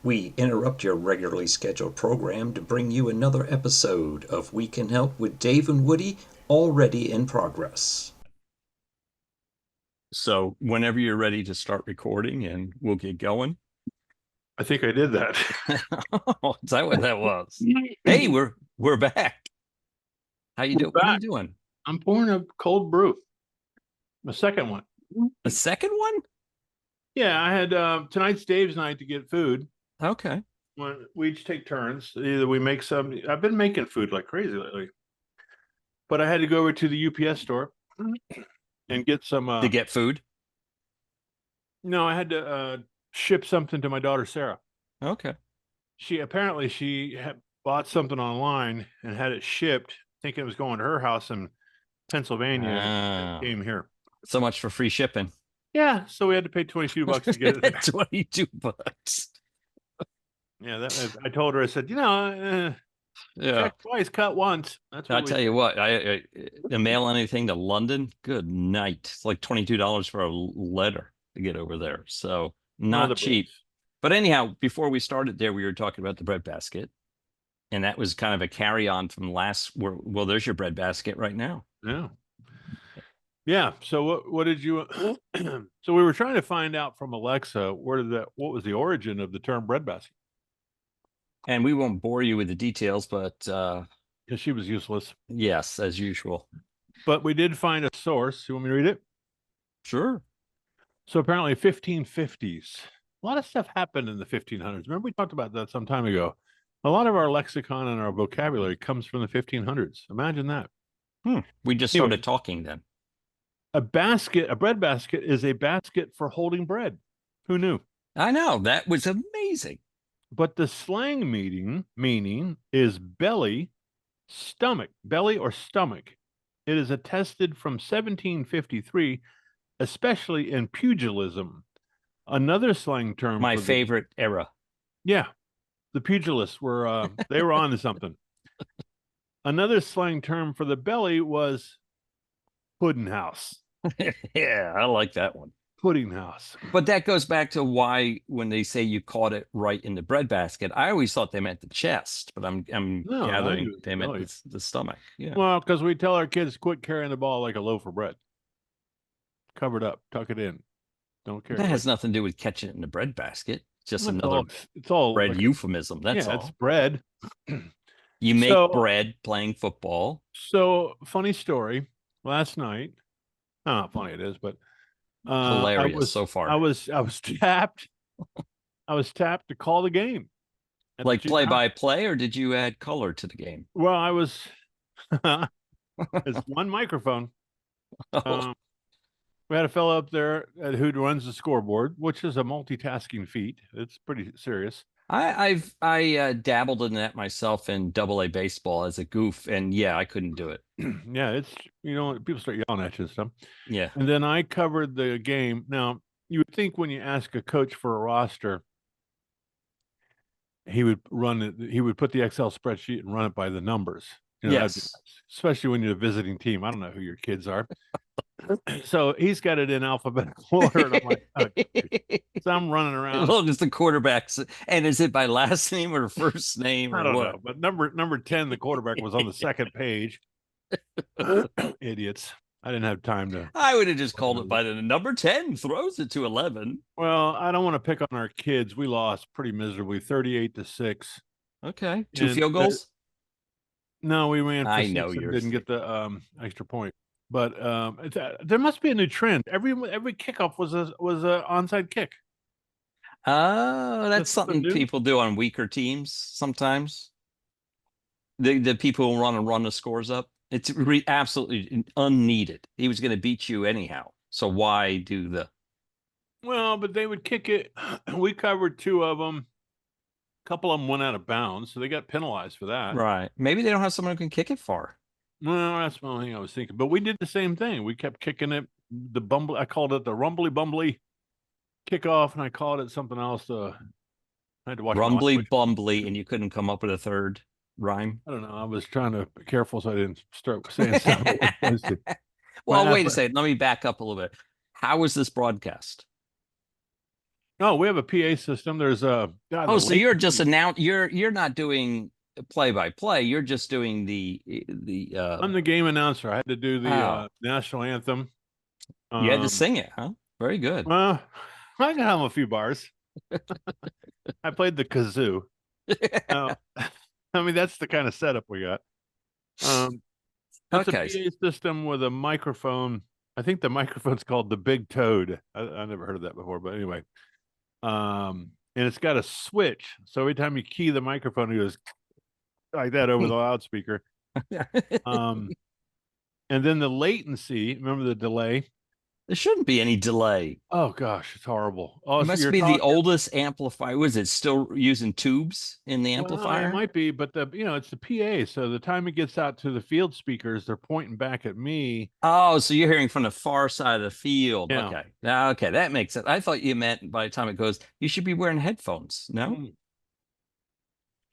We interrupt your regularly scheduled program to bring you another episode of We Can Help with Dave and Woody, already in progress. So whenever you're ready to start recording and we'll get going. I think I did that. Oh, is that what that was? Hey, we're back. How you doing? What are you doing? I'm pouring a cold brew. The second one. A second one? Yeah, I had tonight's Dave's night to get food. Okay. We each take turns. Either we make some. I've been making food like crazy lately, but I had to go over to the UPS store and get some. To get food? No, I had to ship something to my daughter Sarah. Okay. She had bought something online and had it shipped, thinking it was going to her house in Pennsylvania. And it came here. So much for free shipping. Yeah, so we had to pay $22 to get it. $22. Yeah, I told her. I said, yeah, check twice, cut once. That's what I'll tell you what. I mail anything to London. Good night. It's like $22 for a letter to get over there. So not cheap. But anyhow, before we started there, we were talking about the breadbasket, and that was kind of a carry on from last. Well, there's your breadbasket right now. Yeah. Yeah. So what did you? So we were trying to find out from Alexa what was the origin of the term breadbasket? And we won't bore you with the details, but because she was useless. Yes, as usual. But we did find a source. You want me to read it? Sure. So apparently 1550s. A lot of stuff happened in the 1500s. Remember we talked about that some time ago. A lot of our lexicon and our vocabulary comes from the 1500s. Imagine that. We just started talking then. A bread basket is a basket for holding bread. Who knew? I know. That was amazing. But the slang meaning is belly or stomach. It is attested from 1753, especially in pugilism. Another slang term. My favorite era. Yeah. The pugilists were, they were on to something. Another slang term for the belly was pudding house. Yeah, I like that one. Pudding house. But that goes back to why when they say you caught it right in the breadbasket, I always thought they meant the chest, but I'm gathering they meant the stomach. Yeah. Well, because we tell our kids quit carrying the ball like a loaf of bread. Cover it up, tuck it in. Don't care. That has nothing to do with catching it in the breadbasket. Just another it's all bread euphemism. That's all. It's bread. You make bread playing football. So funny story. Last night, not funny it is, but hilarious so far. I was tapped. I was tapped to call the game. Like play-by-play, or did you add color to the game? Well, I was. It's one microphone. We had a fellow up there who runs the scoreboard, which is a multitasking feat. It's pretty serious. I dabbled in that myself in AA baseball as a goof, and yeah, I couldn't do it. Yeah, it's people start yelling at you and stuff. Yeah. And then I covered the game. Now, you would think when you ask a coach for a roster, he would put the Excel spreadsheet and run it by the numbers. Yes. Especially when you're a visiting team. I don't know who your kids are. So he's got it in alphabetical order. And I'm like, okay. So I'm running around. Well, it's the quarterbacks. And is it by last name or first name? I don't know. But number 10, the quarterback was on the second page. Idiots. I didn't have time to. I would have just called it by the number 10 throws it to 11. Well, I don't want to pick on our kids. We lost pretty miserably, 38-6. Okay. 2 field goals? No, we ran for 6 and didn't get the extra point. But there must be a new trend. Every kickoff was a onside kick. Oh, that's something people do on weaker teams sometimes. The people who run the scores up. It's absolutely unneeded. He was going to beat you anyhow. So why do the? Well, but they would kick it. We covered 2 of them. A couple of them went out of bounds, so they got penalized for that. Right. Maybe they don't have someone who can kick it far. Well, that's the only thing I was thinking. But we did the same thing. We kept kicking it. I called it the rumbly bumbly kickoff, and I called it something else. I had to watch rumbly bumbly, and you couldn't come up with a third rhyme. I don't know. I was trying to be careful so I didn't start saying something. Well, wait a second. Let me back up a little bit. How was this broadcast? Oh, we have a PA system. There's a God, Oh, the so you're just latency- you're not doing play by play. You're just doing the I'm the game announcer. I had to do the oh, national anthem. you had to Um, sing it, huh? Very good. well, I can have a few bars. I played the kazoo. Uh, I mean, that's the kind of setup we got. It's Okay. a PA system with a microphone. I think the microphone's called the Big Toad. I never heard of that before, but anyway. And it's got a switch. So every time you key the microphone, it goes like that over the loudspeaker. Um, and then the latency, remember the delay? There shouldn't be any delay. Oh gosh, it's horrible. Oh, It so must you're be the talking, oldest amplifier. Was it still using tubes in the well, it amplifier? might be, but it's the PA. So the time it gets out to the field speakers, they're pointing back at me. Oh, so you're hearing from the far side of the field. Yeah. Okay. Now, okay, that makes sense. I thought you meant by the time it goes, you should be wearing headphones. No?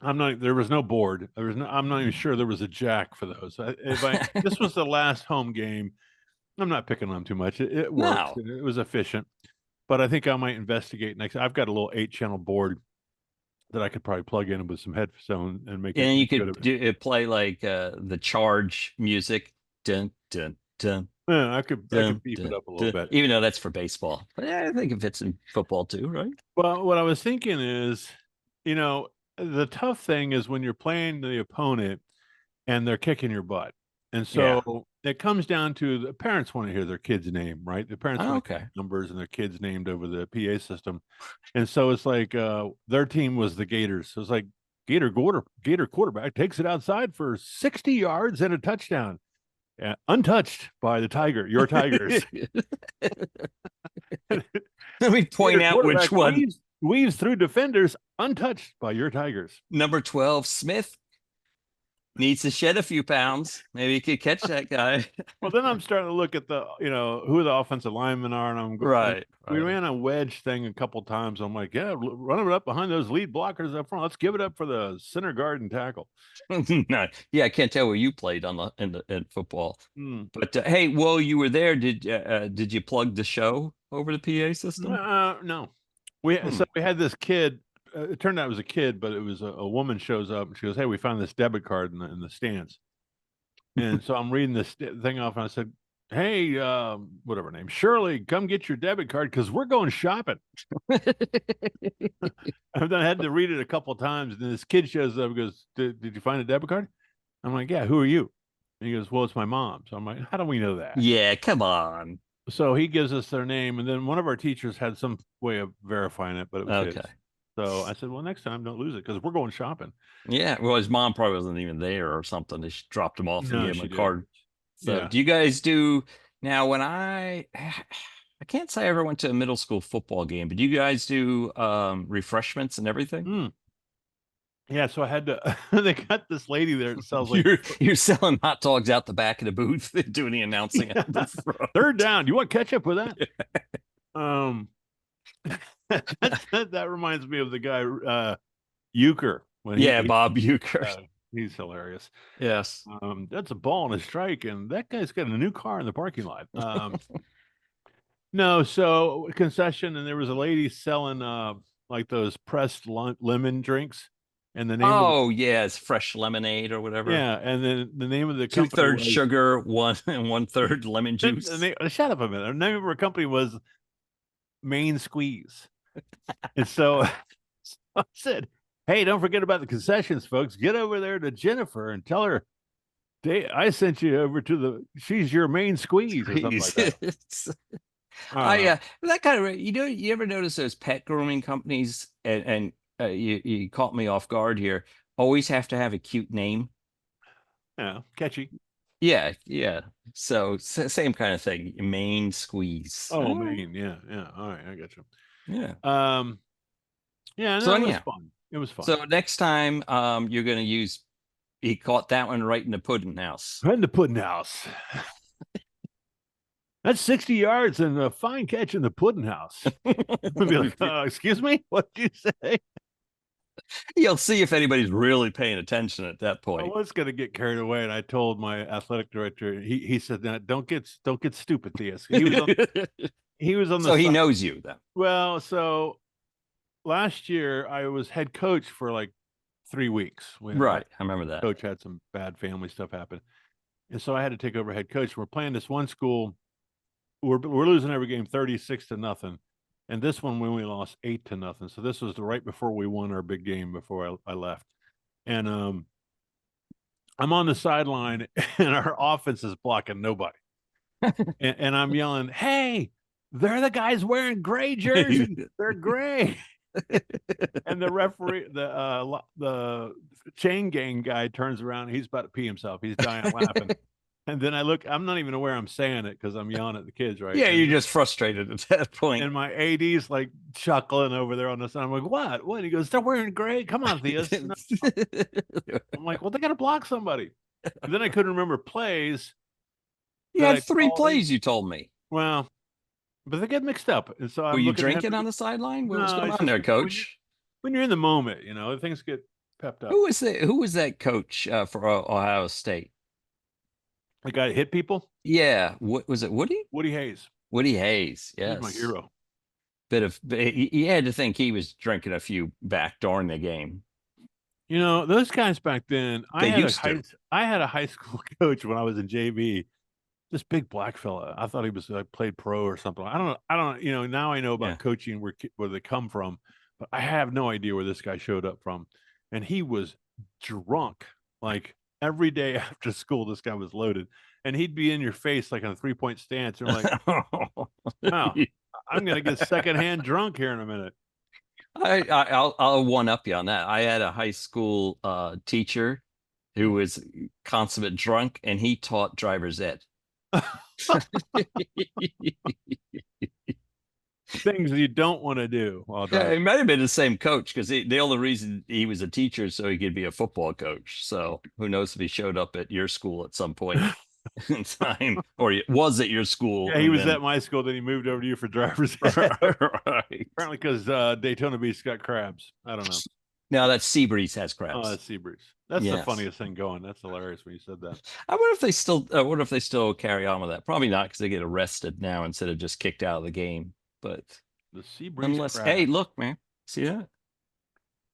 Mm. There was no board. I'm not even sure there was a jack for those. This was the last home game. I'm not picking on them too much. It worked. No. It was efficient, but I think I might investigate next. I've got a little 8-channel board that I could probably plug in with some headphones and make And it you good. could play like the charge music. Dun, dun, dun, Yeah, I could dun, beef dun, it up a little dun. bit. Even though that's for baseball. But yeah, I think it fits in football too, right? Well, what I was thinking is, the tough thing is when you're playing the opponent and they're kicking your butt. And so it comes down to the parents want to hear their kid's name, right? The parents Oh, want to okay. hear numbers and their kids named over the PA system. And so it's like their team was the Gators. So it's like Gator quarterback takes it outside for 60 yards and a touchdown. Untouched by your Tigers. Let me point Gator out which quarterback one. weaves through defenders, untouched by your Tigers. Number 12, Smith needs to shed a few pounds. Maybe he could catch that guy. Well, then I'm starting to look at who the offensive linemen are, and I'm going. Right. We ran a wedge thing a couple times. I'm like, yeah, run it up behind those lead blockers up front. Let's give it up for the center guard and tackle. No, yeah, I can't tell where you played in football. Mm. But hey, while you were there, did you plug the show over the PA system? No, so we had this kid. It turned out it was a kid, but it was a woman shows up and she goes, "Hey, we found this debit card in the stands." And so I'm reading this thing off, and I said, "Hey, whatever her name, Shirley, come get your debit card because we're going shopping." I had to read it a couple of times, and then this kid shows up and goes, Did you find a debit card? I'm like, "Yeah, who are you?" And he goes, "Well, it's my mom." So I'm like, "How do we know that?" Yeah, come on. So he gives us their name, and then one of our teachers had some way of verifying it, but it was Okay. his. So I said, "Well, next time don't lose it because we're going shopping." Yeah, well, his mom probably wasn't even there or something. They dropped him off and No, gave she him a didn't. card. So, Yeah. do you guys do now? When I can't say I ever went to a middle school football game, but do you guys do refreshments and everything? Yeah, so I had to. They got this lady there. It sounds like You're selling hot dogs out the back of the booth, doing the announcing at the front. third down. You want ketchup with that? That reminds me of the guy Euchre. Yeah, Bob Euchre. He's hilarious. Yes. That's a ball and a strike, and that guy's got a new car in the parking lot. No, so concession, and there was a lady selling like those pressed lemon drinks, and the name. Yeah, it's fresh lemonade or whatever. Yeah, and then the name of the company 2/3 sugar, 1/3 lemon juice. Shut up a minute. The name of our company was Main Squeeze, and so I said, "Hey, don't forget about the concessions, folks. Get over there to Jennifer and tell her I sent you over to she's your main squeeze or something like that." That kind of, you ever notice those pet grooming companies, and you caught me off guard here, always have to have a cute name. Yeah, catchy. Yeah. So same kind of thing. Main Squeeze. Oh, Main. Yeah. All right, I got you. Yeah. Yeah. No, So it was anyhow, fun. It was fun. So next time, you're going to use. He caught that one right in the pudding house. Right in the pudding house. That's 60 yards and a fine catch in the pudding house. Be like, excuse me? What did you say? You'll see if anybody's really paying attention at that point. I was going to get carried away, and I told my athletic director. He said, "Don't get stupid, Theus." He was on So he knows you then. Well, so last year I was head coach for like 3 weeks when Right. I remember that. coach had some bad family stuff happen. And so I had to take over head coach. We're playing this one school. We're losing every game 36-0. And this one we only lost 8-0. So this was right before we won our big game before I left. And I'm on the sideline and our offense is blocking nobody. and I'm yelling, "Hey, they're the guys wearing gray jerseys. They're gray." And the referee, the chain gang guy turns around. He's about to pee himself. He's dying laughing. And then I look. I'm not even aware I'm saying it because I'm yelling at the kids, right? Yeah, and you're just frustrated at that point. And my AD's like chuckling over there on the side. I'm like, "What? What?" He goes, "They're wearing gray. Come on, Theus." I'm like, "Well, they got to block somebody." And then I couldn't remember plays. You had 3 plays, you told me. Well, but they get mixed up. And so Were you drinking on the sideline? What was going on there, coach? When you're in the moment, things get pepped up. Who was that coach for Ohio State? The guy that hit people? Yeah. What was it? Woody? Woody Hayes. Woody Hayes. Yes. He's my hero. He had to think he was drinking a few back during the game. Those guys back then, I had a high school coach when I was in JV. This big black fella. I thought he was played pro or something. I don't. Now I know about coaching where they come from, but I have no idea where this guy showed up from. And he was drunk like every day after school. This guy was loaded, and he'd be in your face like on a 3-point stance. And I'm like, wow, I'm gonna get secondhand drunk here in a minute. I'll one up you on that. I had a high school teacher who was consummate drunk, and he taught driver's ed. Things you don't want to do. Yeah, it might have been the same coach because the only reason he was a teacher is so he could be a football coach. So who knows if he showed up at your school at some point in time, or he was at your school. Yeah, he was at my school. Then he moved over to you for driver's ed. Right. Apparently, because Daytona Beach got crabs. I don't know. No, that's Seabreeze has crabs. Oh, that's Seabreeze. That's the funniest thing going. That's hilarious when you said that. I wonder if they still carry on with that. Probably not, because they get arrested now instead of just kicked out of the game. But the Seabreeze crab. Hey, look, man, see that?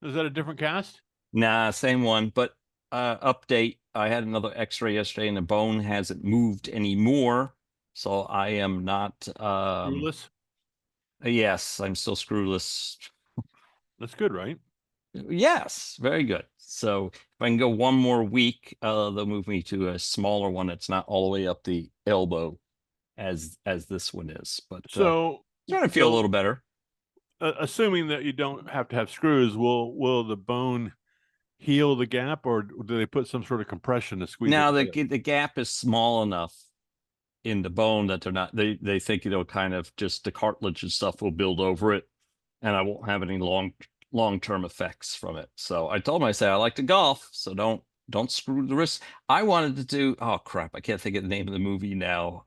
Is that a different cast? Nah, same one. But update: I had another X-ray yesterday, and the bone hasn't moved anymore. So I am not screwless. Yes, I'm still screwless. That's good, right? Yes, very good. So if I can go one more week, they'll move me to a smaller one that's not all the way up the elbow as this one is. But so starting to feel a little better. Assuming that you don't have to have screws, will the bone heal the gap, or do they put some sort of compression to squeeze? Now the gap is small enough in the bone that they think kind of just the cartilage and stuff will build over it, and I won't have any long-term effects from it. So I told him, I said, I like to golf, so don't screw the wrist. I wanted to do, oh crap, I can't think of the name of the movie now.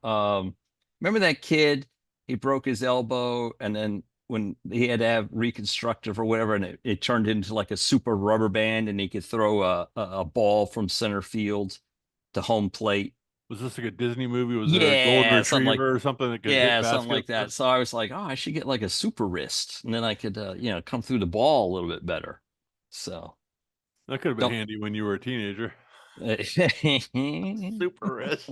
Remember that kid? He broke his elbow, and then when he had to have reconstructive or whatever, and it turned into like a super rubber band, and he could throw a ball from center field to home plate. Was this like a Disney movie? Was there a golden retriever or something that could hit something like that? So I was like, oh, I should get like a super wrist, and then I could come through the ball a little bit better. So that could have been handy when you were a teenager. Super wrist.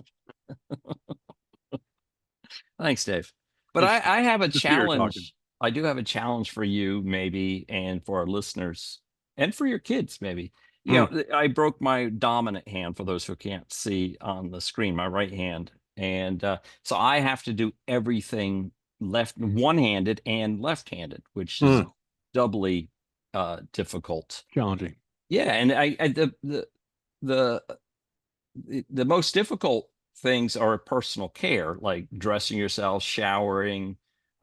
Thanks, Dave. But I have a challenge. I do have a challenge for you, maybe, and for our listeners, and for your kids, maybe. I broke my dominant hand, for those who can't see on the screen, my right hand. And so I have to do everything one-handed and left-handed, which is doubly difficult. Challenging. Yeah. And the most difficult things are personal care, like dressing yourself, showering.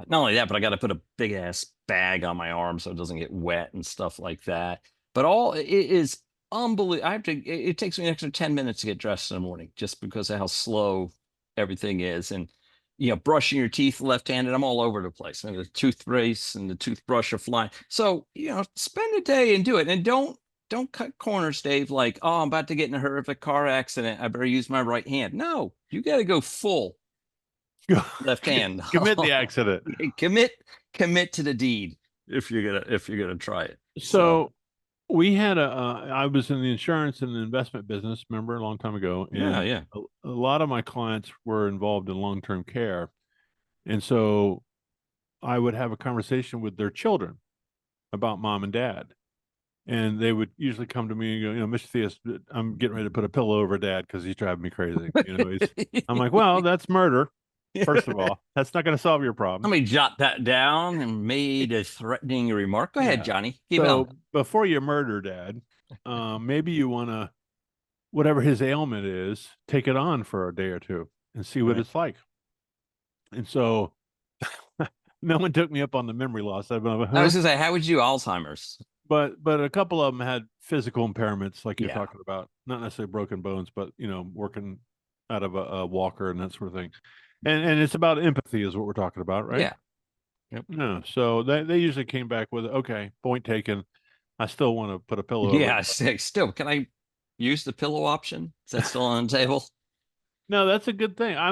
Not only that, but I got to put a big ass bag on my arm so it doesn't get wet and stuff like that. But it is unbelievable. It takes me an extra 10 minutes to get dressed in the morning just because of how slow everything is. And, brushing your teeth left-handed, I'm all over the place. And the toothpaste and the toothbrush are flying. So, spend a day and do it. And don't cut corners, Dave, like, oh, I'm about to get in a horrific car accident, I better use my right hand. No, you got to go full left hand. Commit the accident. Commit to the deed. if you're gonna try it. So we had I was in the insurance and the investment business, remember, a long time ago. Yeah, And yeah. a lot of my clients were involved in long-term care. And so I would have a conversation with their children about mom and dad. And they would usually come to me and go, Mr. Theus, I'm getting ready to put a pillow over dad because he's driving me crazy. I'm like, well, that's murder. First of all, that's not going to solve your problem. Let me jot that down and made a threatening remark. Go ahead, Johnny. Keep so on. before you murder dad, maybe you want to, whatever his ailment is, take it on for a day or two and see what it's like. And so no one took me up on the memory loss. I was going to say, how would you Alzheimer's? But a couple of them had physical impairments, like you're talking about, not necessarily broken bones, but working out of a walker and that sort of thing. And it's about empathy, is what we're talking about, right? Yeah. Yep. Yeah. So they usually came back with, okay, point taken. I still want to put a pillow. Yeah. Over still, can I use the pillow option? Is that still on the table? No, that's a good thing. I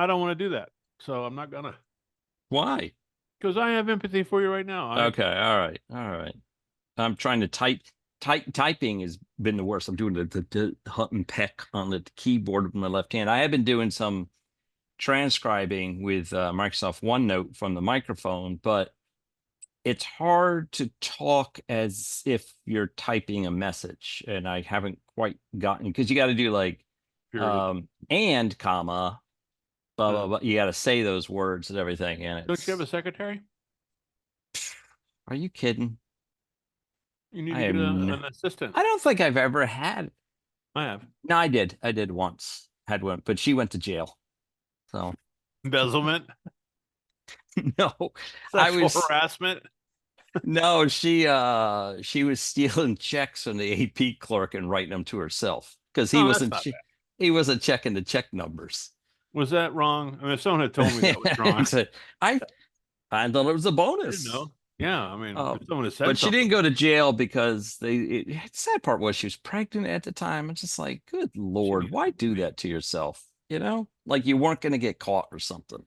don't want to do that. So I'm not gonna. Why? Because I have empathy for you right now. Okay. All right. I'm trying to typing has been the worst. I'm doing the hunt and peck on the keyboard with my left hand. I have been doing some transcribing with Microsoft OneNote from the microphone, but it's hard to talk as if you're typing a message, and I haven't quite gotten, because you got to do like and comma blah blah blah. You got to say those words and everything. And don't you have a secretary? Are you kidding? You need to get an assistant. I don't think I've ever had. I have. No, I did. I did once. Had one, but she went to jail. So embezzlement. No, sexual harassment. No, she was stealing checks from the AP clerk and writing them to herself because he wasn't checking the check numbers. Was that wrong? I mean, if someone had told me that was wrong, I thought it was a bonus. I didn't know. Yeah, I mean, if someone had said but she didn't go to jail because the sad part was she was pregnant at the time. It's just like, good Lord, why do that to yourself? Like you weren't going to get caught or something.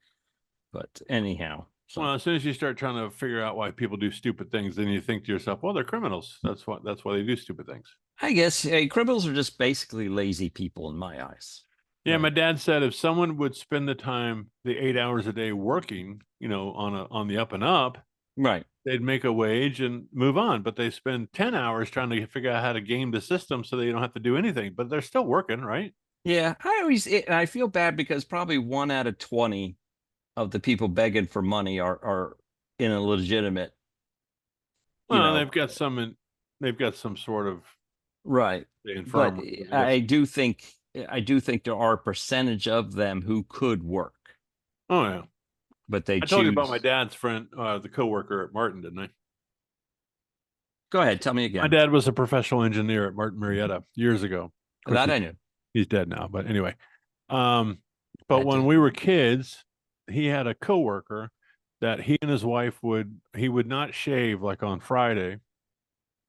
But anyhow. Well, as soon as you start trying to figure out why people do stupid things, then you think to yourself, well, they're criminals. That's why they do stupid things. I guess criminals are just basically lazy people in my eyes. Yeah, right. My dad said if someone would spend the time, the 8 hours a day working, on the up and up, right, they'd make a wage and move on. But they spend 10 hours trying to figure out how to game the system so they don't have to do anything. But they're still working, right? Yeah, I feel bad because probably 1 out of 20 of the people begging for money are in a legitimate. Well, they've got some sort of right. But I do think there are a percentage of them who could work. Oh yeah, but I told you about my dad's friend, the coworker at Martin, didn't I? Go ahead, tell me again. My dad was a professional engineer at Martin Marietta years ago. That I knew. He's dead now, but anyway. But when we were kids, he had a coworker that he and his wife would not shave like on Friday,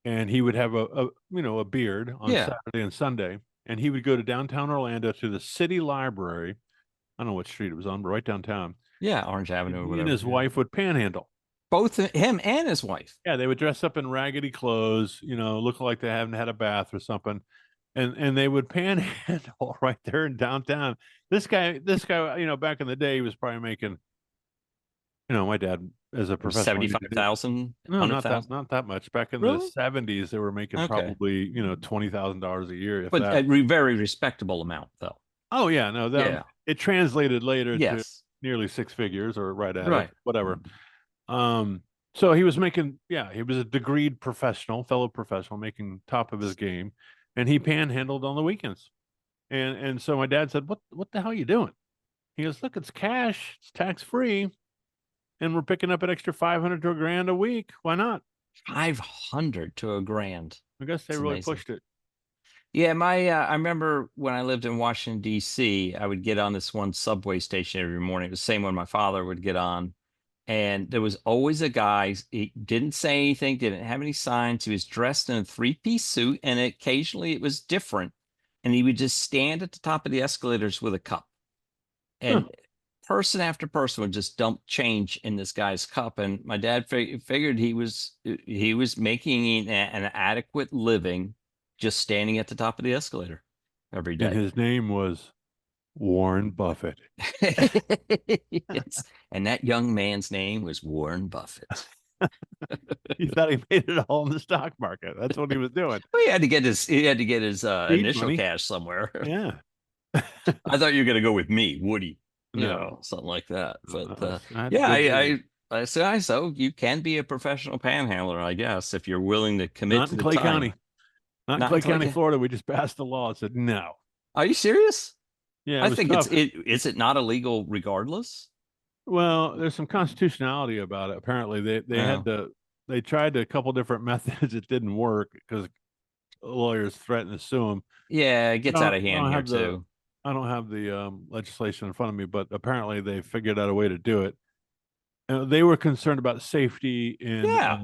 and he would have a beard on Saturday and Sunday, and he would go to downtown Orlando to the city library. I don't know what street it was on, but right downtown. Yeah, Orange Avenue or whatever. And his wife would panhandle. Both him and his wife. Yeah, they would dress up in raggedy clothes, looking like they haven't had a bath or something. And they would panhandle right there in downtown. This guy, back in the day, he was probably making, my dad as a professional 75,000. No, not that much. Back in the 70s, they were making probably $20,000 a year. But a very respectable amount, though. Oh yeah, no, it translated later to nearly 6 figures or right at it, whatever. So he was making, he was a degreed fellow professional, making top of his game. And he panhandled on the weekends. And so my dad said, what the hell are you doing? He goes, look, it's cash. It's tax-free. And we're picking up an extra $500 to $1,000 a week. Why not? $500 to $1,000. I guess they really pushed it. Yeah, I remember when I lived in Washington, D.C., I would get on this one subway station every morning. It was the same one my father would get on. And there was always a guy, he didn't say anything, didn't have any signs. He was dressed in a 3-piece suit, and occasionally it was different. And he would just stand at the top of the escalators with a cup. And person after person would just dump change in this guy's cup, and my dad figured he was making an adequate living just standing at the top of the escalator every And day. his name was Warren Buffett. Yes. And that young man's name was Warren Buffett. He thought he made it all in the stock market. That's what he was doing. Well, he had to get his initial money. cash somewhere. Yeah. I thought you were going to go with me, Woody, No. something like that. But I had yeah, good dreams. so you can be a professional panhandler, I guess, if you're willing to commit Not to in the Clay time. County. Not in Not Clay in Clay County, County. Florida. We just passed a law that said no. Are you serious? Yeah, I was think tough. is it not illegal regardless? Well, there's some constitutionality about it. Apparently, they tried a couple different methods. It didn't work because lawyers threatened to sue them. Yeah, it gets out of hand here too. I don't have the legislation in front of me, but apparently they figured out a way to do it. And they were concerned about safety in. Yeah.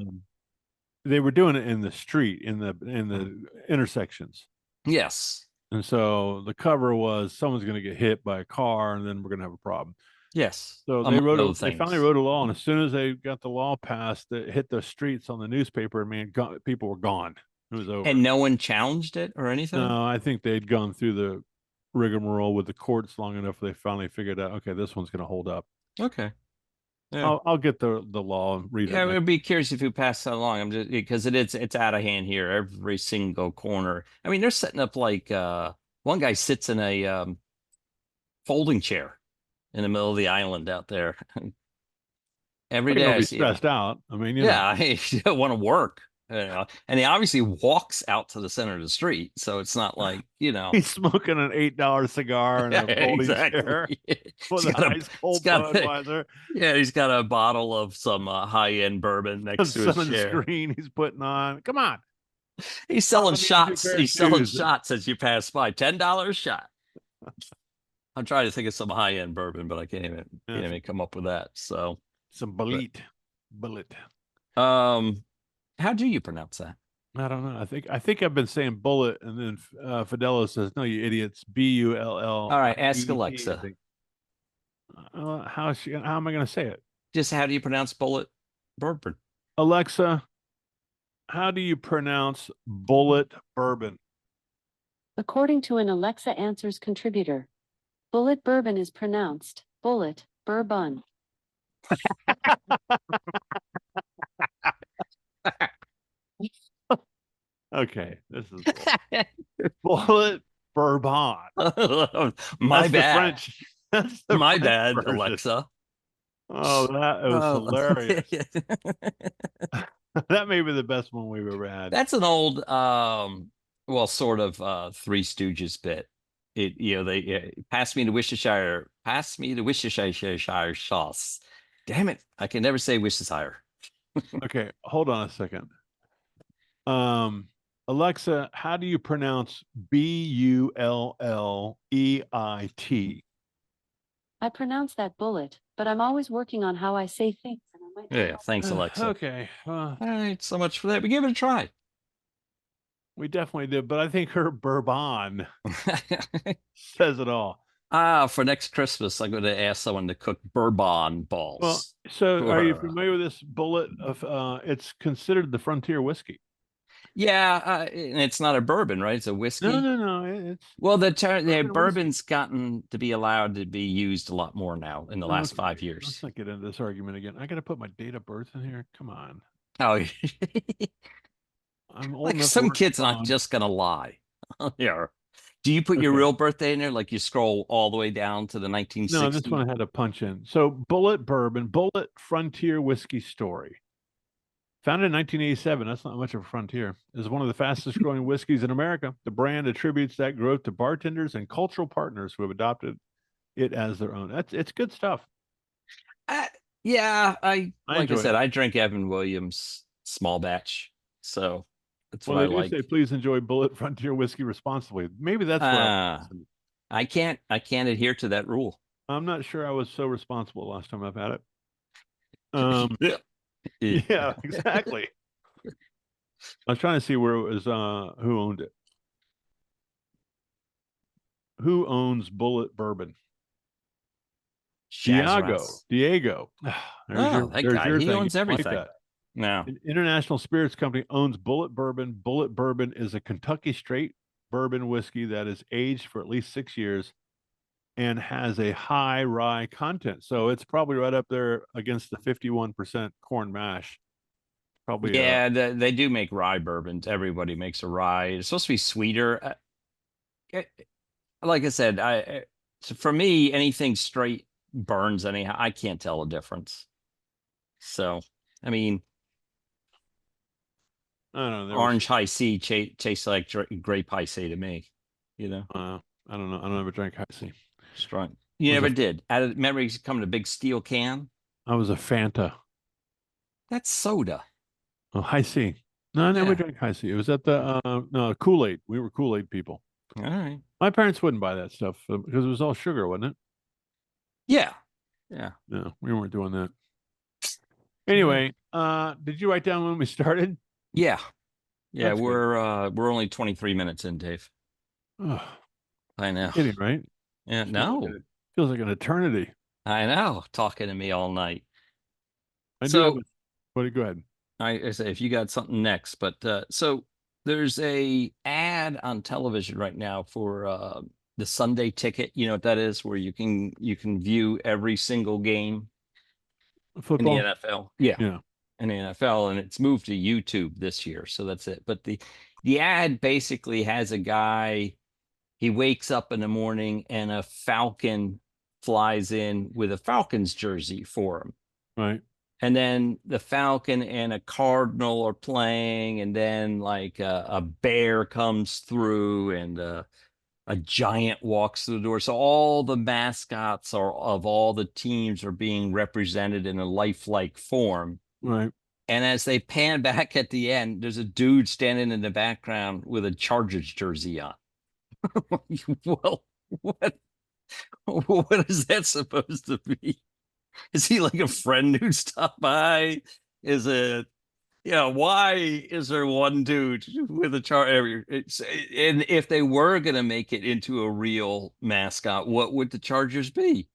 They were doing it in the street, in the intersections. Yes. And so the cover was someone's going to get hit by a car, and then we're going to have a problem. Yes. So they finally wrote a law, and as soon as they got the law passed, it hit the streets on the newspaper. Man, people were gone. It was over. And no one challenged it or anything? No, I think they'd gone through the rigmarole with the courts long enough. They finally figured out, okay, this one's going to hold up. Okay. Yeah. I'll get the law and read it. Yeah, I'd be curious if you pass that along. I'm just because it's out of hand here, every single corner. I mean, they're setting up like one guy sits in a folding chair in the middle of the island out there every day. I'll be stressed out. I mean, I don't want to work. And he obviously walks out to the center of the street, so it's not like he's smoking an $8 cigar and a folding chair with a ice cold Budweiser. Yeah, he's got a bottle of some high-end bourbon next to his chair. Screen he's putting on. Come on, he's selling shots. He's selling shots as you pass by. $10 shot. I'm trying to think of some high-end bourbon, but I can't even come up with that. So some bullet. How do you pronounce that? I don't know. I think I've been saying bullet, and then Fidello says, "No, you idiots." BULL. All right, ask Alexa. How am I going to say it? Just how do you pronounce bullet bourbon? Alexa, how do you pronounce bullet bourbon? According to an Alexa Answers contributor, bullet bourbon is pronounced bullet bourbon. Okay, this is bullet bourbon. My bad. French. My bad, version. Alexa. Oh, that was hilarious. That may be the best one we've ever had. That's an old, sort of Three Stooges bit. They pass me the Worcestershire sauce. Damn it, I can never say Worcestershire. Okay, hold on a second. Alexa, how do you pronounce BULLEIT? I pronounce that bullet, but I'm always working on how I say things. Yeah, thanks, Alexa. Okay. All right, so much for that. We give it a try. We definitely did, but I think her bourbon says it all. For next Christmas, I'm going to ask someone to cook bourbon balls. Well, so are you familiar with this bullet of? It's considered the frontier whiskey. Yeah, and it's not a bourbon, right? It's a whiskey. No. It's the bourbon's gotten to be allowed to be used a lot more now in the last 5 years. Let's not get into this argument again. I got to put my date of birth in here. Come on. Oh, I'm old like enough some kids not just gonna lie. Yeah. Do you put your real birthday in there? Like you scroll all the way down to the 1960s? No, this one I had to punch in. So Bullet Bourbon, Bullet Frontier Whiskey Story. Founded in 1987, that's not much of a frontier, is one of the fastest growing whiskeys in America. The brand attributes that growth to bartenders and cultural partners who have adopted it as their own. It's good stuff. Yeah, I said, it. I drink Evan Williams small batch, so that's what I like. Say, please enjoy Bullet Frontier whiskey responsibly. Maybe that's what I can't adhere to that rule. I'm not sure I was so responsible last time I've had it. Yeah, exactly. I was trying to see where it was, who owned it. Who owns Bullet Bourbon? Shazras. Diego. Oh, that guy. your He thing. owns You like everything. that. No. An International Spirits Company owns Bullet Bourbon. Bullet Bourbon is a Kentucky straight bourbon whiskey that is aged for at least 6 years and has a high rye content. So it's probably right up there against the 51% corn mash. Probably. Yeah, they do make rye bourbons. Everybody makes a rye. It's supposed to be sweeter. Like I said, so for me, anything straight burns anyhow. I can't tell a difference. So, I mean, I don't know. orange high C tastes like grape high C to me. You know, I don't know. I don't ever drank high C. strong. You never did. Remember, he's come in a big steel can. I was a Fanta. That's soda. Oh, high C. No, I never Yeah. drank high C. It was at the no Kool-Aid. We were Kool-Aid people. All right. My parents wouldn't buy that stuff because it was all sugar, wasn't it? Yeah. Yeah. No, we weren't doing that. Anyway, did you write down when we started? Yeah. Yeah. That's good. We're only 23 minutes in, Dave. Oh, I know. kidding, right? Yeah. No. Feels like an eternity. I know. Talking to me all night. I do So- have go ahead. I say if you got something next, but so there's a ad on television right now for the Sunday Ticket. You know what that is, where you can view every single game in Football. the NFL. Yeah. Yeah. In the NFL, and it's moved to YouTube this year, so that's it. But the ad basically has a guy. He wakes up in the morning and a Falcon flies in with a Falcons jersey for him. Right. And then the Falcon and a Cardinal are playing, and then like a bear comes through, and a giant walks through the door. So all the mascots of all the teams are being represented in a lifelike form. Right. And as they pan back at the end, there's a dude standing in the background with a Chargers jersey on. Well, what is that supposed to be? Is he like a friend who stopped by? Is it, why is there one dude with a Charger? And if they were going to make it into a real mascot, what would the Chargers be?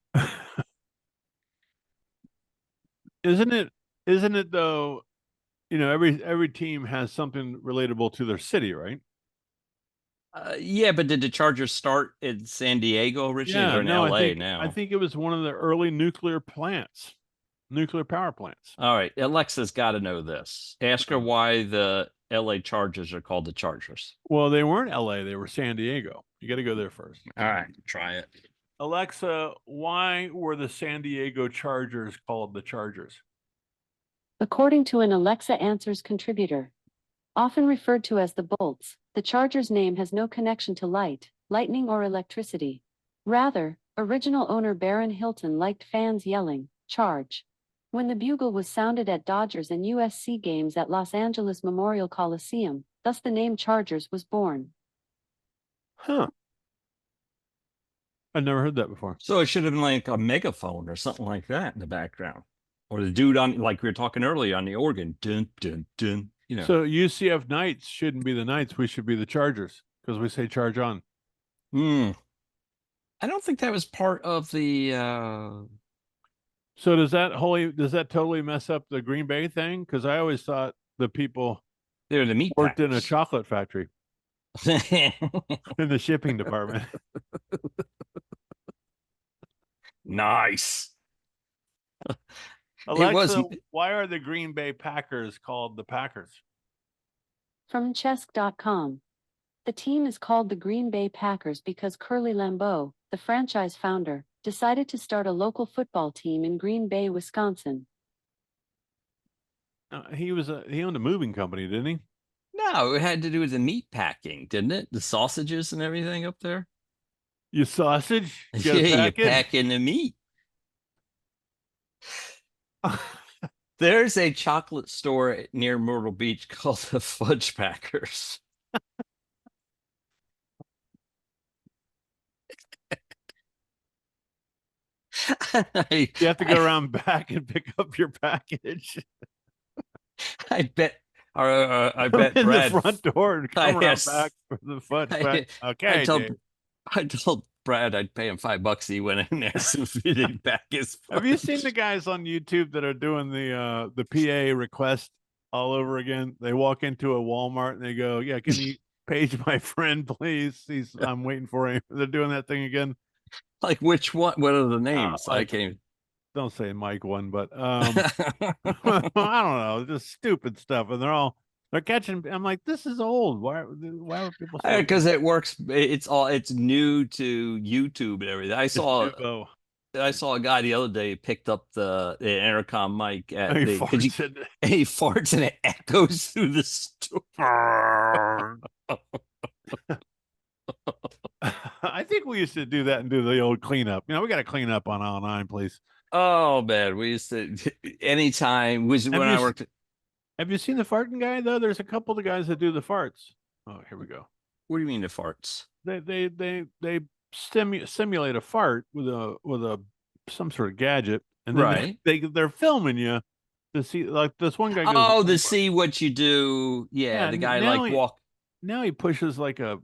Isn't it though? Every team has something relatable to their city, right? Yeah, but did the Chargers start in San Diego originally? They're in LA now. I think it was one of the early nuclear power plants. All right, Alexa's got to know this. Ask her why the LA Chargers are called the Chargers. Well, they weren't LA, they were San Diego. You got to go there first. All right, try it. Alexa, why were the San Diego Chargers called the Chargers? According to an Alexa Answers contributor, often referred to as the Bolts, the Chargers name has no connection to light, lightning, or electricity. Rather, original owner Baron Hilton liked fans yelling, "Charge," when the bugle was sounded at Dodgers and USC games at Los Angeles Memorial Coliseum. Thus the name Chargers was born. Huh. I've never heard that before. So it should have been like a megaphone or something like that in the background. Or the dude on, like we were talking earlier, on the organ. Dun, dun, dun. So UCF Knights shouldn't be the Knights. We should be the Chargers because we say charge on. I don't think that was part of the. So does that totally mess up the Green Bay thing? Because I always thought the people They're the meat worked in a packers. chocolate factory in the shipping department. Nice. Alexa, why are the Green Bay Packers called the Packers? From Chess.com. The team is called the Green Bay Packers because Curly Lambeau, the franchise founder, decided to start a local football team in Green Bay, Wisconsin. He owned a moving company, didn't he? No, it had to do with the meat packing, didn't it? The sausages and everything up there. You sausage? Yeah, you pack in the meat. There's a chocolate store near Myrtle Beach called the Fudge Packers. You have to go around back and pick up your package. I bet Brad in the front door and come around Yes. back for the fudge. I Okay, told Brad, I'd pay him $5 he went in there so he didn't back his Have you punch. seen the guys on YouTube that are doing the PA request all over again? They walk into a Walmart and they go, "Yeah, can you page my friend, please? I'm waiting for him." They're doing that thing again. Like which one? What are the names? I like- can't. Don't say Mike one, but I don't know, just stupid stuff, and they're catching. I'm like, this is old. Why are people? Because it works. It's new to YouTube and everything. I saw a guy the other day picked up the intercom mic at He the farts he farts and it echoes through the store. I think we used to do that and do the old cleanup. We got to clean up on aisle 9, please. Oh man, we used to anytime was when I worked. Have you seen the farting guy though? There's a couple of guys that do the farts. Oh, here we go. What do you mean the farts? They simulate a fart with some sort of gadget, and then Right. they're filming you to see, like this one guy goes, Oh, to see what you do. Yeah, the guy now like walk. Now he pushes like a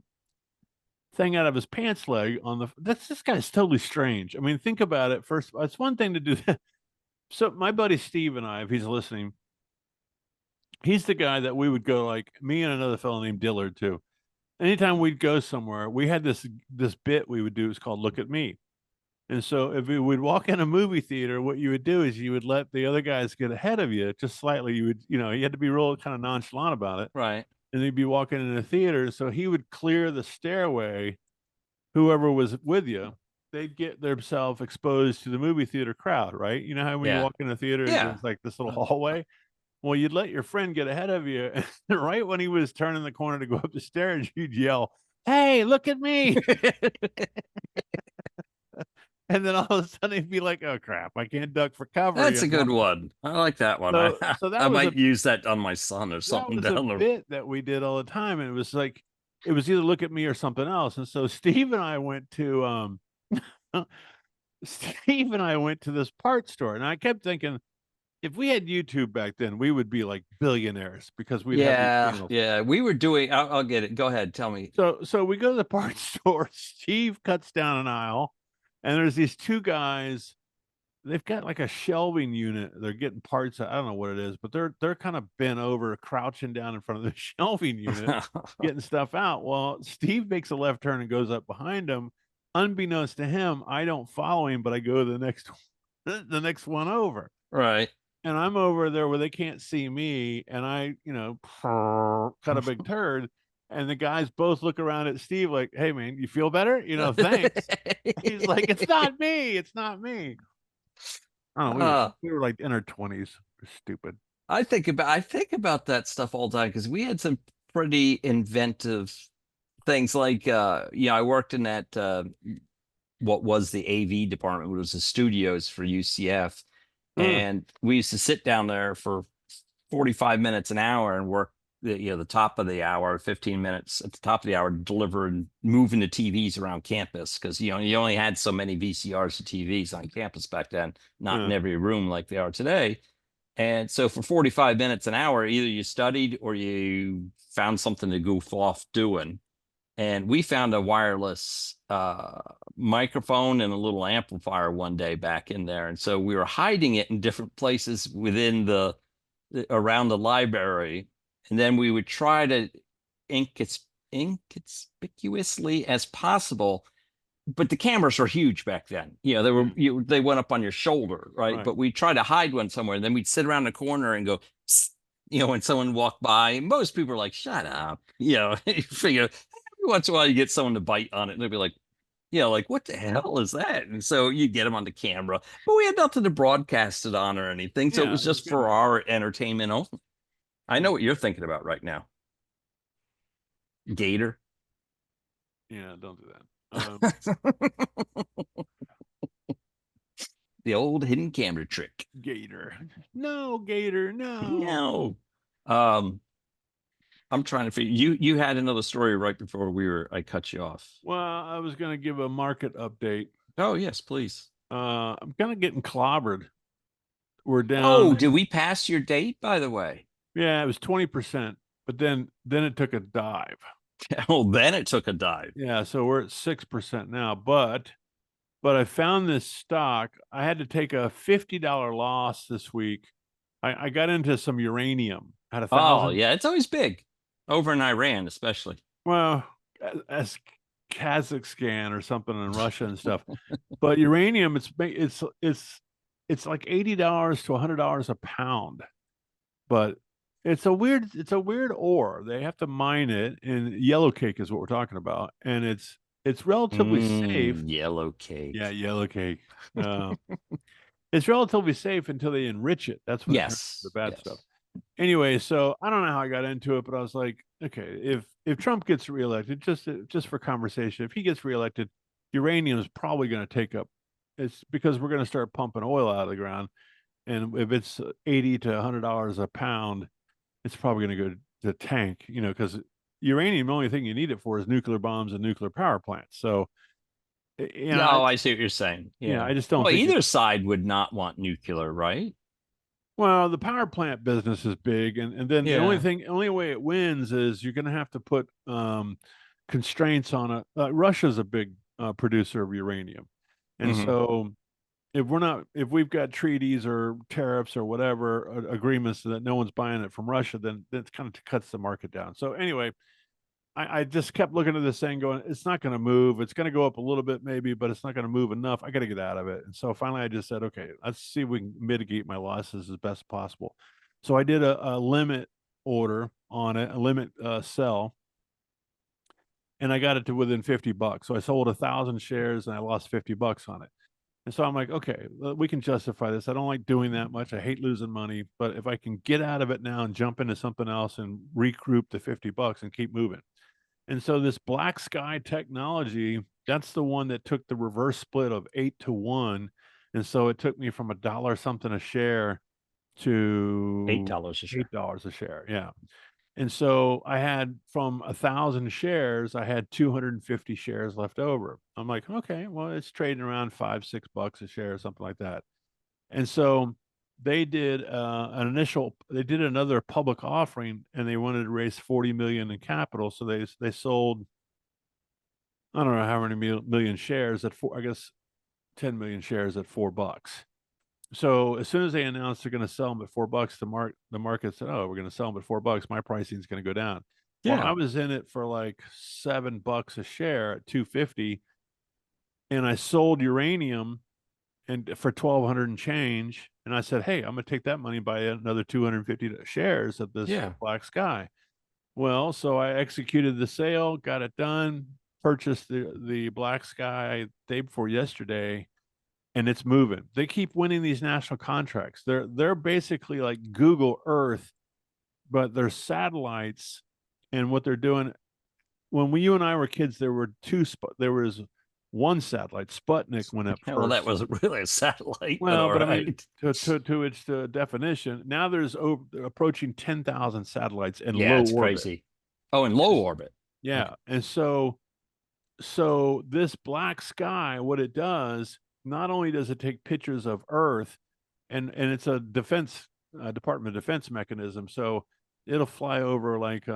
thing out of his pants leg on this guy's totally strange. I mean, think about it. First, it's one thing to do that. So my buddy Steve and I, if he's listening, he's the guy that we would go, like me and another fellow named Dillard too. Anytime we'd go somewhere, we had this bit we would do. It's called "Look at Me." And so if we would walk in a movie theater, what you would do is you would let the other guys get ahead of you just slightly. You would, you had to be real kind of nonchalant about it. Right. And they'd be walking in the theater. So he would clear the stairway. Whoever was with you, they'd get themselves exposed to the movie theater crowd, right? You know how when you walk in a theater, there's like this little hallway. Well, you'd let your friend get ahead of you, and right when he was turning the corner to go up the stairs, you'd yell, "Hey, look at me!" And then all of a sudden he'd be like, "Oh crap, I can't duck for cover." That's a good one. I like that one. So that I was might use that on my son or something that was down a the bit that we did all the time, and it was like it was either "Look at Me" or something else. And so Steve and I went to this part store, and I kept thinking, if we had YouTube back then, we would be like billionaires because we'd have these channels. Yeah. We were doing. I'll get it. Go ahead. Tell me. So we go to the parts store. Steve cuts down an aisle, and there's these two guys. They've got like a shelving unit. They're getting parts. I don't know what it is, but they're kind of bent over, crouching down in front of the shelving unit, getting stuff out. Well, Steve makes a left turn and goes up behind him. Unbeknownst to him, I don't follow him, but I go to the next one over. Right. And I'm over there where they can't see me, and I, cut a big turd. And the guys both look around at Steve like, "Hey man, you feel better? Thanks." He's like, "It's not me. It's not me." Oh, we were like in our 20s. We're stupid. I think about that stuff all the time because we had some pretty inventive things. Like, I worked in that what was the AV department, which was the studios for UCF, and we used to sit down there for 45 minutes, an hour, and work the top of the hour, 15 minutes at the top of the hour, delivering, moving the TVs around campus because you only had so many VCRs and TVs on campus back then, not in every room like they are today. And so for 45 minutes, an hour, either you studied or you found something to goof off doing. And we found a wireless microphone and a little amplifier one day back in there. And so we were hiding it in different places within around the library. And then we would try to inconspicuously as possible. But the cameras were huge back then. They went up on your shoulder, right? But we tried to hide one somewhere. And then we'd sit around the corner and go, when someone walked by. Most people are like, "Shut up." You figure every once in a while you get someone to bite on it. And they'd be like, like, "What the hell is that?" And so you get them on the camera. But we had nothing to broadcast it on or anything. So it was just for our entertainment only. I know what you're thinking about right now. Gator. Yeah, don't do that. The old hidden camera trick. Gator. No, Gator. No. I'm trying to figure. You had another story right before I cut you off. Well, I was going to give a market update. Oh yes, please. I'm kind of getting clobbered. We're down. Oh, did we pass your date, by the way? Yeah, it was 20%, but then it took a dive. Oh, then it took a dive. Yeah, so we're at 6% now, but I found this stock. I had to take a $50 loss this week. I got into some uranium at Oh, 1,000. yeah, it's always big over in Iran, especially. Well, as Kazakhstan or something in Russia and stuff. But uranium, it's like $80 to $100 a pound. But it's a weird ore. They have to mine it, and yellow cake is what we're talking about, and it's relatively safe. Yellow cake. Yeah, yellow cake. It's relatively safe until they enrich it. That's when it turns Yes. to the bad Yes. stuff. Anyway, so I don't know how I got into it, but I was like, okay, if Trump gets reelected, just for conversation, if he gets reelected, uranium is probably going to take up. It's because we're going to start pumping oil out of the ground, and if it's $80 to $100 a pound, it's probably going to go to tank. Because uranium, the only thing you need it for is nuclear bombs and nuclear power plants. So, Oh, I see what you're saying. Yeah. I just don't Well, think either side would not want nuclear, right? Well, the power plant business is big, and then the only way it wins is you're going to have to put constraints on it. Russia's a big producer of uranium, and Mhm. so if we've got treaties or tariffs or whatever agreements that no one's buying it from Russia, then that kind of cuts the market down. So anyway, I just kept looking at this thing going, it's not going to move. It's going to go up a little bit maybe, but it's not going to move enough. I got to get out of it. And so finally I just said, okay, let's see if we can mitigate my losses as best possible. So I did a limit order on it, a limit sell, and I got it to within $50. So I sold 1,000 shares and I lost $50 on it. And so I'm like, okay, we can justify this. I don't like doing that much. I hate losing money, but if I can get out of it now and jump into something else and regroup the $50 and keep moving. And so this Black Sky Technology, that's the one that took the reverse split of 8-1. And so it took me from $1 something a share to $8 a share. $8 a share. Yeah. And so I had from 1,000 shares, I had 250 shares left over. I'm like, okay, well, it's trading around $5-6 a share or something like that. And so they did they did another public offering, and they wanted to raise 40 million in capital. So they sold, I don't know how many million shares at I guess 10 million shares at $4. So as soon as they announced they're going to sell them at $4, the market said, oh, we're going to sell them at $4. My pricing is going to go down. Well, I was in it for like $7 a share at 250, and I sold uranium and for 1,200 and change. And I said, hey, I'm going to take that money and buy another 250 shares of this Black Sky. Well, so I executed the sale, got it done, purchased the Black Sky day before yesterday, and it's moving. They keep winning these national contracts. They're basically like Google Earth, but they're satellites. And what they're doing, when you and I were kids, there was one satellite. Sputnik went up first. Well, that wasn't really a satellite. Well, but right. I mean, to its definition, now there's approaching 10,000 satellites in low it's orbit. Crazy. Oh, in low orbit. Yeah, Okay. and so this Black Sky, what it does, not only does it take pictures of Earth, and it's a Department of Defense mechanism, so it'll fly over like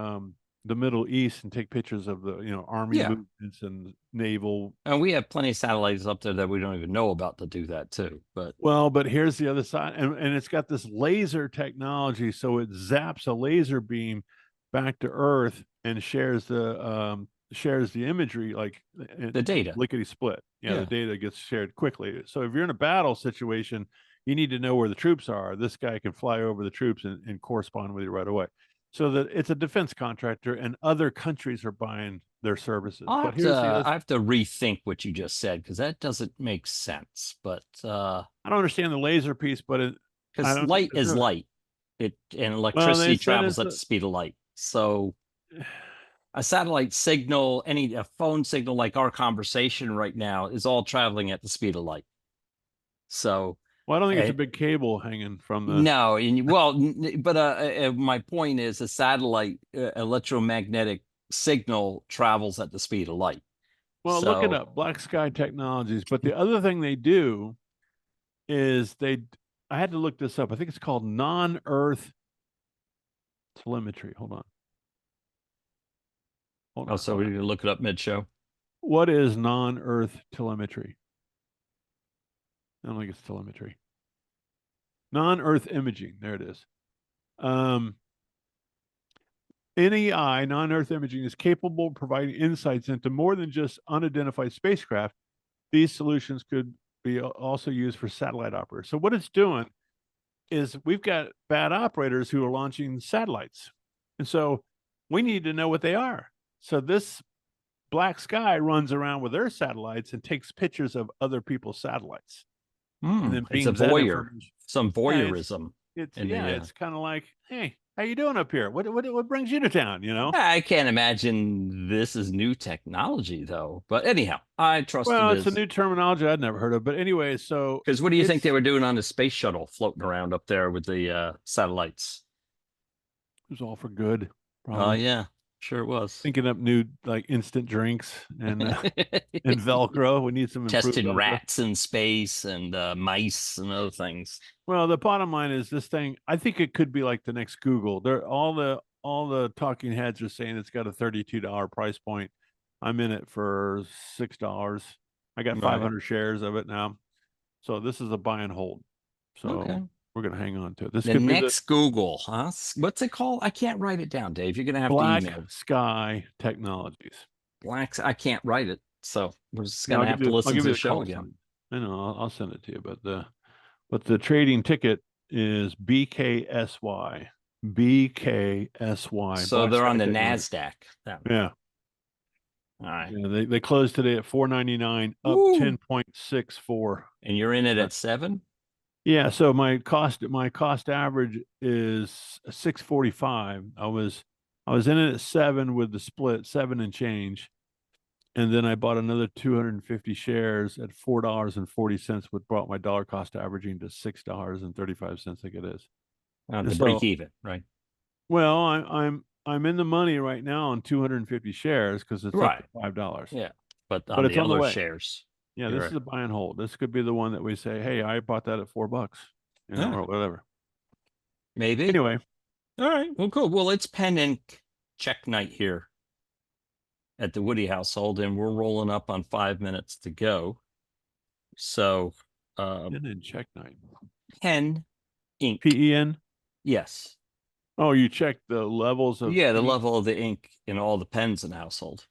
the Middle East and take pictures of the army movements and naval. And we have plenty of satellites up there that we don't even know about to do that too. But here's the other side, and it's got this laser technology, so it zaps a laser beam back to Earth and shares the imagery, like the data, lickety split. The data gets shared quickly. So if you're in a battle situation, you need to know where the troops are. This guy can fly over the troops and correspond with you right away. So that it's a defense contractor, and other countries are buying their services. I have to rethink what you just said, because that doesn't make sense. But I don't understand the laser piece, but because light is light, and electricity travels at the speed of light. So a satellite signal, a phone signal like our conversation right now, is all traveling at the speed of light. So. Well, I don't think it's a big cable hanging from the. No, but my point is, a satellite electromagnetic signal travels at the speed of light. Well, look it up, Black Sky Technologies. But the other thing they do is I had to look this up. I think it's called non-Earth telemetry. Hold on. Oh, so we need to look it up mid-show. What is non-Earth telemetry? I don't think it's telemetry. Non-Earth imaging. There it is. NEI, non-Earth imaging, is capable of providing insights into more than just unidentified spacecraft. These solutions could be also used for satellite operators. So what it's doing is we've got bad operators who are launching satellites. And so we need to know what they are. So this Black Sky runs around with their satellites and takes pictures of other people's satellites. And then It's a beams that voyeur, information. some voyeurism. It's in the, it's kind of like, hey, how you doing up here? What brings you to town? You know? I can't imagine this is new technology though. But anyhow, I trust Well, it it's is. a new terminology I'd never heard of. But anyway, so Because what do you think they it's- were doing on the space shuttle floating around up there with the satellites? It was all for good. Oh, Probably. yeah, sure it was. Thinking up new like instant drinks and and Velcro. We need some improved Testing Velcro. rats in space and mice and other things. Well, the bottom line is this thing. I think it could be like the next Google. There, all the talking heads are saying it's got a $32 price point. I'm in it for $6. I got Right. 500 shares of it now, so this is a buy and hold. So Okay. we're gonna hang on to it. This The could be next Google, huh? What's it called? I can't write it down, Dave. You're gonna the have to Black email. Sky Technologies. Blacks. I can't write it, so we're just Yeah, gonna have to I'll listen give to you the show call again. sign. I know. I'll send it to you. But the trading ticket is BKSY. BKSY. So Black they're Sky on the Technologies. Nasdaq. That- Yeah. All right. Yeah, they closed today at 499, up Woo. 10.64. And you're in it at 7. Yeah, so my cost average is 645. I was in it at 7 with the split, 7 and change. And then I bought another 250 shares at $4.40, which brought my dollar cost averaging to $6.35, I think it is. To So- break even, right? Well, I'm in the money right now on 250 shares because it's Right. up to $5. Yeah. But But on it's the on the other way. shares. Yeah, You're this right. is a buy and hold. This could be the one that we say, hey, I bought that at $4, Yeah. or whatever. Maybe. Anyway, All right. Well, cool. Well, it's pen ink check night here at the Woody household, and we're rolling up on 5 minutes to go. So, and then check night. pen ink. PEN. Yes. Oh, you checked the levels of Yeah, the ink? level of the ink in all the pens in the household,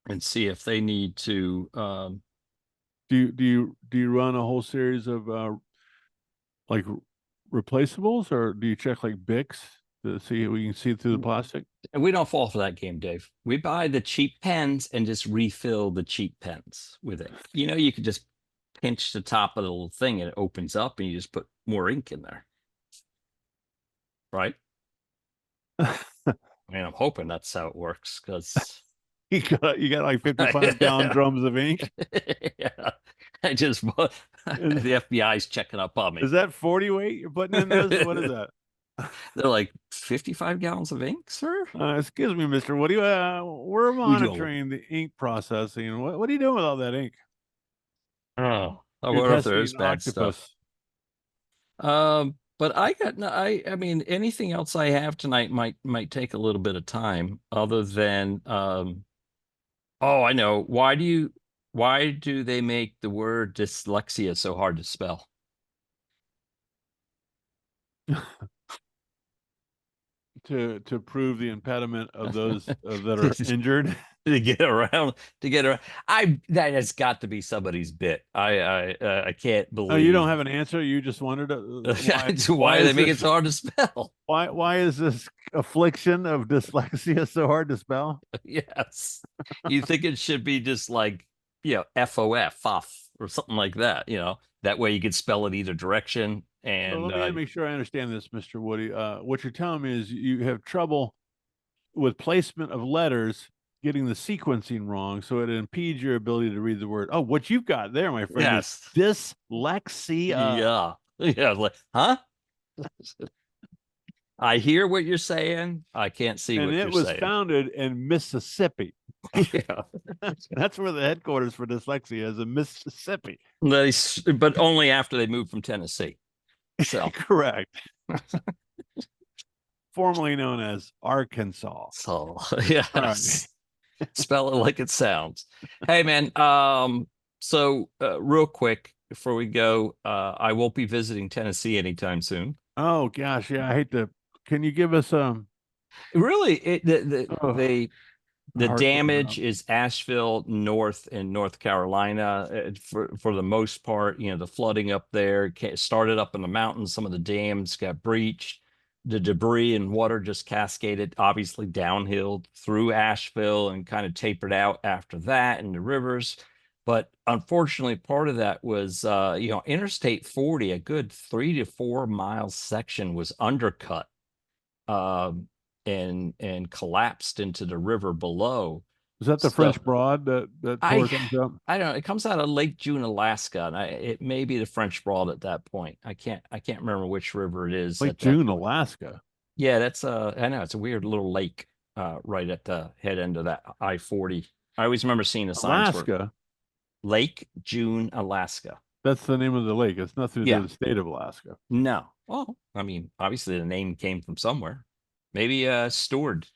and see if they need to. Do you run a whole series of like replaceables, or do you check like Bics to see if we can see through the plastic? And we don't fall for that game, Dave. We buy the cheap pens and just refill the cheap pens with ink. You know, you could just pinch the top of the little thing and it opens up, and you just put more ink in there. Right? I mean, I'm hoping that's how it works, because You got like 55-gallon drums of ink. yeah, I just the FBI's checking up on me. Is that 40 weight you're putting in those? What is that? They're like 55 gallons of ink, sir. Excuse me, Mr. Woody. We're monitoring the ink processing. What are you doing with all that ink? Oh, I You're wonder if there testing is an bad stuff. But I got no. I mean, anything else I have tonight might take a little bit of time, other than oh, I know. Why do they make the word dyslexia so hard to spell? To prove the impediment of those that are injured. to get around. That has got to be somebody's bit. I can't believe. Oh, you don't have an answer. You just wondered why they is make it this- so hard to spell? Why is this affliction of dyslexia so hard to spell? Yes, you think it should be just like, FOF or something like that. That way you could spell it either direction. And So let me make sure I understand this, Mr. Woody. What you're telling me is you have trouble with placement of letters, getting the sequencing wrong, so it impedes your ability to read the word. Oh, what you've got there, my friend, yes, is dyslexia. yeah, like, huh? I hear what you're saying. I can't see And what it you're was saying. founded in Mississippi. Yeah. That's where the headquarters for dyslexia is, in Mississippi. But only after they moved from Tennessee. So Correct. formerly known as Arkansas. So All right. yes, spell it like it sounds. Hey man, so real quick before we go, I won't be visiting Tennessee anytime soon. Oh gosh, yeah. I hate to. Can you give us Really, oh, the heart goes damage out. is Asheville North in North Carolina. For the most part, the flooding up there started up in the mountains. Some of the dams got breached. The debris and water just cascaded, obviously downhill through Asheville and kind of tapered out after that in the rivers. But unfortunately, part of that was, Interstate 40, a good 3 to 4 mile section was undercut. Um, and collapsed into the river below. Is that the So French Broad that tore I things up? I don't know. It comes out of Lake June, Alaska, and it may be the French Broad at that point. I can't remember which river it is Lake at that June, point. Alaska. Yeah, that's I know it's a weird little lake right at the head end of that I-40. I always remember seeing the signs for Alaska. Lake June, Alaska. That's the name of the lake. It's nothing to do Yeah. with the state of Alaska. No. Well, I mean, obviously the name came from somewhere. Maybe Steward.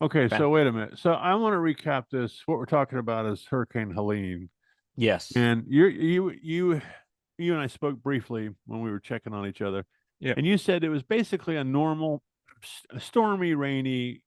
Okay, Fa- so wait a minute. So I want to recap this. What we're talking about is Hurricane Helene, Yes. and you and I spoke briefly when we were checking on each other. Yeah. And you said it was basically a normal, stormy, rainy,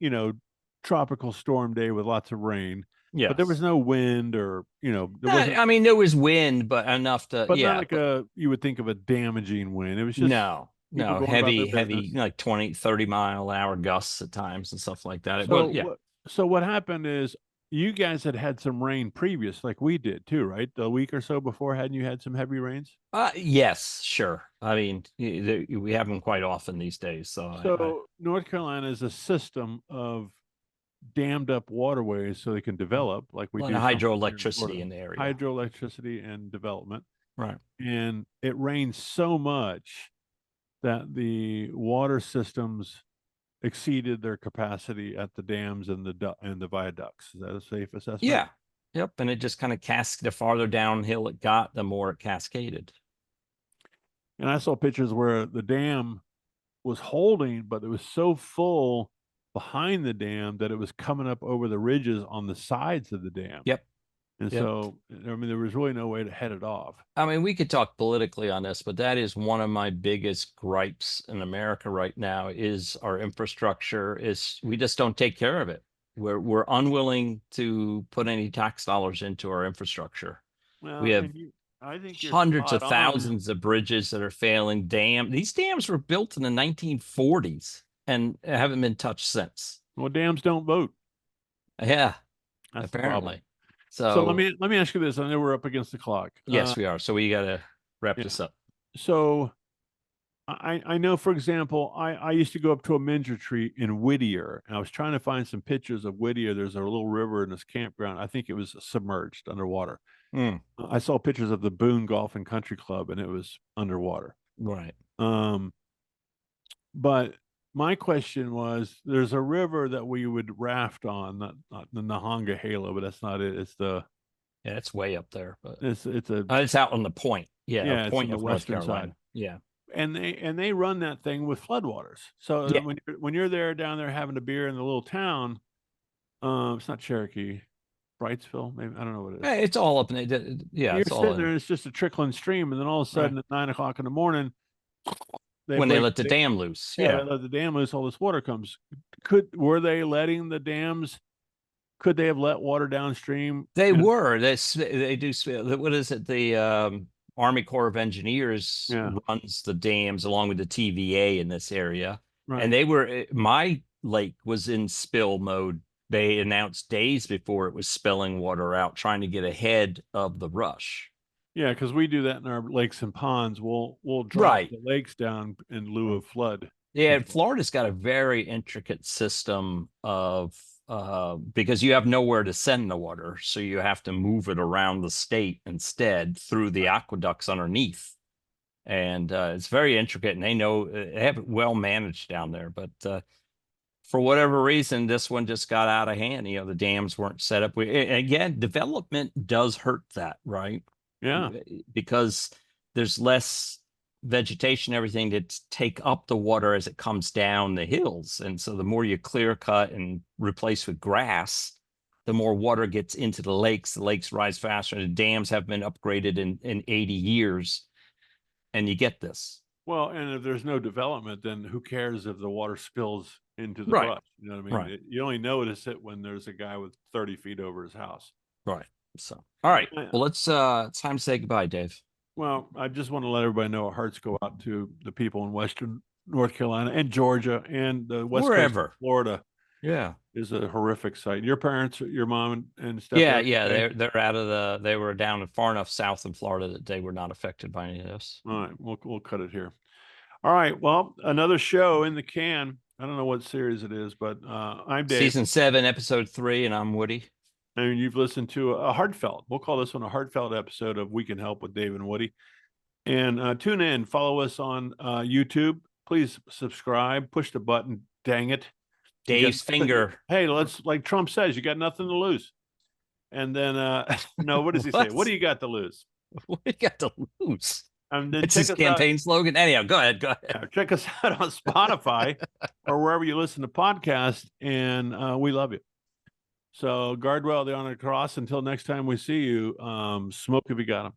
tropical storm day with lots of rain. Yeah. But there was no wind, or there wasn't. I mean, there was wind, but enough to, But yeah. not like you would think of a damaging wind. It was just No, people going about heavy, their heavy, business. like 20, 30 mile hour gusts at times and stuff like that. So Yeah. so what happened is you guys had some rain previous, like we did too, right? A week or so before, hadn't you had some heavy rains? Yes, sure. I mean, we have them quite often these days. So, So North Carolina is a system of dammed up waterways so they can develop, like we well, do and somewhere here hydroelectricity Florida. in the area. Hydroelectricity and development. Right. And it rains so much that the water systems exceeded their capacity at the dams and the viaducts. Is that a safe assessment? Yeah. Yep. And it just kind of the farther downhill it got, the more it cascaded. And I saw pictures where the dam was holding, but it was so full behind the dam that it was coming up over the ridges on the sides of the dam. Yep. And Yep. so, I mean, there was really no way to head it off. I mean, we could talk politically on this, but that is one of my biggest gripes in America right now is our infrastructure we just don't take care of it. We're unwilling to put any tax dollars into our infrastructure. Well, We have I think you're hundreds of spot on. thousands of bridges that are failing. These dams were built in the 1940s and haven't been touched since. Well, dams don't vote. Yeah, That's the problem. apparently. So let me ask you this. I know we're up against the clock. Yes, we are. So we got to wrap this up. So I know, for example, I used to go up to a Minger tree in Whittier, and I was trying to find some pictures of Whittier. There's a little river in this campground. I think it was submerged underwater. I saw pictures of the Boone Golf and Country Club, and it was underwater. Right. But my question was, there's a river that we would raft on, not the Nahonga but that's not it. It's Yeah, it's way up there, but it's it's out on the point. Yeah, it's point on of the North western Carolina. side. Yeah. And they run that thing with floodwaters. So Yeah. when you're there down there having a beer in the little town, it's not Cherokee, Brightsville, maybe, I don't know what it is. It's all up in the, yeah. You're It's all sitting there and it's just a trickling stream, and then all of a sudden at 9 o'clock in the morning, when they let the dam loose. they let the dam loose, all this water comes. Were they letting the dams? Could they have let water downstream? They were. They do. What is it? The Army Corps of Engineers runs the dams along with the TVA in this area. Right. And they were, my lake was in spill mode. They announced days before it was spilling water out, trying to get ahead of the rush. Yeah, because we do that in our lakes and ponds. We'll drop the lakes down in lieu of flood. Yeah, Florida's got a very intricate system of because you have nowhere to send the water, so you have to move it around the state instead through the aqueducts underneath, and it's very intricate. And they have it well managed down there, but for whatever reason, this one just got out of hand. The dams weren't set up. Again, development does hurt that, right? Yeah, because there's less vegetation, everything to take up the water as it comes down the hills. And so the more you clear cut and replace with grass, the more water gets into the lakes rise faster. The dams have been upgraded in 80 years. And you get this. Well, and if there's no development, then who cares if the water spills into the Right. brush? You know what I mean? Right. You only notice it when there's a guy with 30 feet over his house. Right. So, all right. Yeah. Well, it's time to say goodbye, Dave. Well, I just want to let everybody know our hearts go out to the people in Western North Carolina and Georgia and the West Coast Wherever. of Florida. Yeah. Is a horrific sight. Your parents, your mom and stepdad. Yeah. okay? They're out of they were down far enough south in Florida that they were not affected by any of this. All right, we'll cut it here. All right, well, another show in the can. I don't know what series it is, but I'm Dave. Season 7, episode 3, and I'm Woody. And you've listened to a heartfelt. We'll call this one a heartfelt episode of We Can Help with Dave and Woody. And tune in, follow us on YouTube. Please subscribe, push the button. Dang it. Dave's finger. Hey, let's, like Trump says, you got nothing to lose. And then, no, what does he say? What do you got to lose? What do you got to lose? And then It's his campaign slogan. Anyhow, go ahead. Check us out on Spotify or wherever you listen to podcasts. And we love you. So guard well the on the cross. Until next time we see you, smoke if you got them.